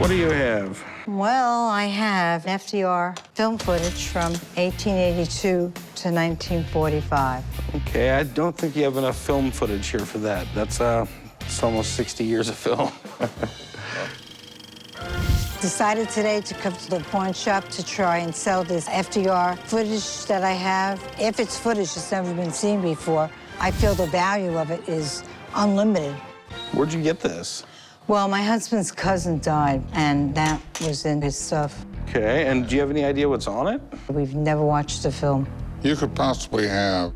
What do you have? Well, I have FDR film footage from 1882 to 1945. Okay, I don't think you have enough film footage here for that. That's it's almost 60 years of film. Decided today to come to the pawn shop to try and sell this FDR footage that I have. If it's footage that's never been seen before, I feel the value of it is unlimited. Where'd you get this? Well, my husband's cousin died, and that was in his stuff. Okay, and do you have any idea what's on it? We've never watched the film. You could possibly have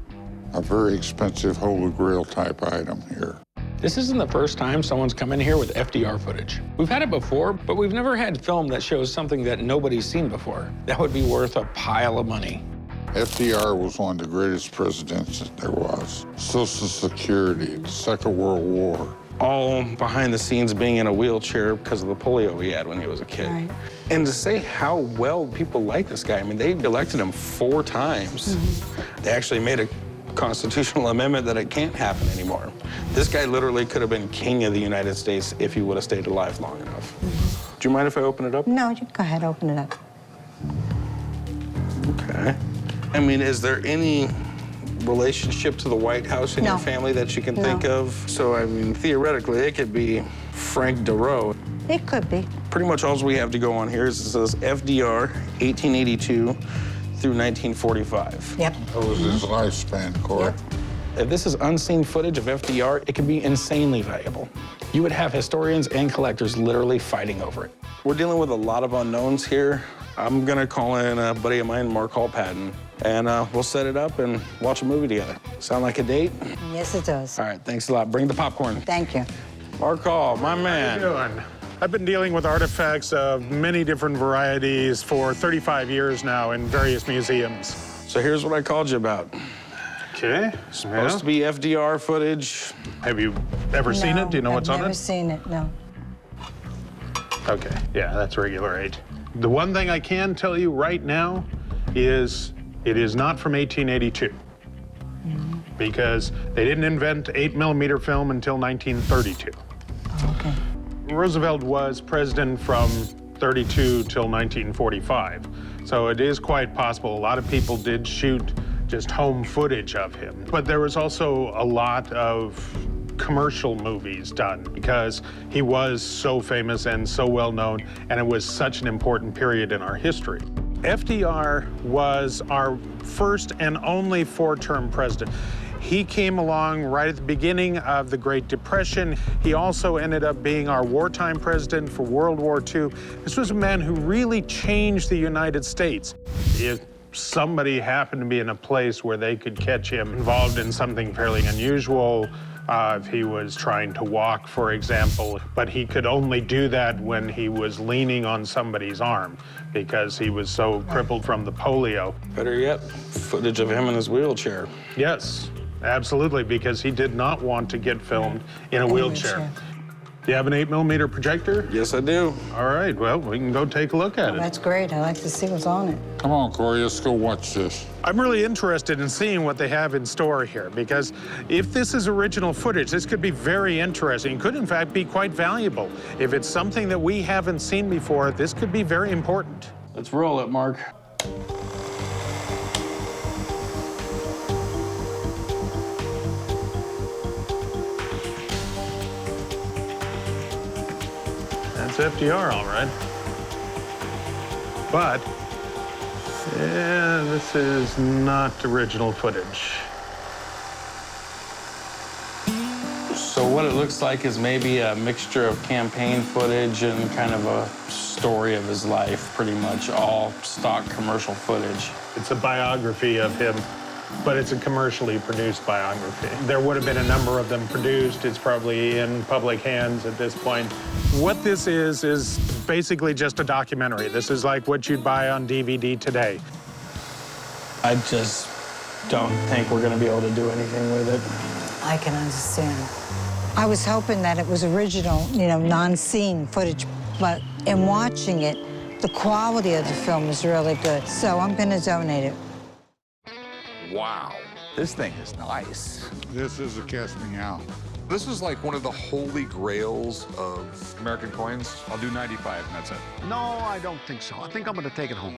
a very expensive Holy Grail type item here. This isn't the first time someone's come in here with FDR footage. We've had it before, but we've never had film that shows something that nobody's seen before. That would be worth a pile of money. FDR was one of the greatest presidents that there was. Social Security, the Second World War. All behind the scenes being in a wheelchair because of the polio he had when he was a kid. Right. And to say how well people like this guy, I mean, they elected him 4 times. They actually made a constitutional amendment that it can't happen anymore. This guy literally could have been king of the United States if he would have stayed alive long enough. Do you mind if I open it up? No, you go ahead, open it up. Okay. I mean, is there any relationship to the White House in No. your family that you can No. think of? So, I mean, theoretically, it could be Frank DeRoe. It could be. Pretty much all we have to go on here is it says FDR 1882 through 1945. Yep. That was his lifespan, Corey. Yep. If this is unseen footage of FDR, it could be insanely valuable. You would have historians and collectors literally fighting over it. We're dealing with a lot of unknowns here. I'm gonna call in a buddy of mine, Mark Hall-Patton, and we'll set it up and watch a movie together. Sound like a date? Yes, it does. All right, thanks a lot. Bring the popcorn. Thank you. Mark Hall, my man. How you doing? I've been dealing with artifacts of many different varieties for 35 years now in various museums. So here's what I called you about. Okay. Supposed to be FDR footage. Have you ever seen it? Do you know what's on I've never it? seen it, no. Okay, yeah, that's regular 8. The one thing I can tell you right now is it is not from 1882 because they didn't invent 8mm film until 1932. Okay. Roosevelt was president from 32 till 1945, so it is quite possible. A lot of people did shoot just home footage of him, but there was also a lot of commercial movies done because he was so famous and so well known, and it was such an important period in our history. FDR was our first and only 4-term president. He came along right at the beginning of the Great Depression. He also ended up being our wartime president for World War II. This was a man who really changed the United States. If somebody happened to be in a place where they could catch him involved in something fairly unusual, if he was trying to walk, for example, but he could only do that when he was leaning on somebody's arm because he was so crippled from the polio. Better yet, footage of him in his wheelchair. Yes, absolutely, because he did not want to get filmed in a wheelchair. Do you have an 8mm projector? Yes, I do. All right, well, we can go take a look at it. That's great. I like to see what's on it. Come on, Corey, let's go watch this. I'm really interested in seeing what they have in store here, because if this is original footage, this could be very interesting. Could, in fact, be quite valuable. If it's something that we haven't seen before, this could be very important. Let's roll it, Mark. That's FDR, all right. But, yeah, this is not original footage. So what it looks like is maybe a mixture of campaign footage and kind of a story of his life, pretty much all stock commercial footage. It's a biography of him, but it's a commercially produced biography. There would have been a number of them produced. It's probably in public hands at this point. What this is basically just a documentary. This is like what you'd buy on DVD today. I just don't think we're gonna be able to do anything with it. I can understand. I was hoping that it was original, you know, non-seen footage, but in watching it, the quality of the film is really good, so I'm gonna donate it. Wow, this thing is nice. This is a casting out. This is like one of the holy grails of American coins. I'll do 95, and that's it. No, I don't think so. I think I'm going to take it home.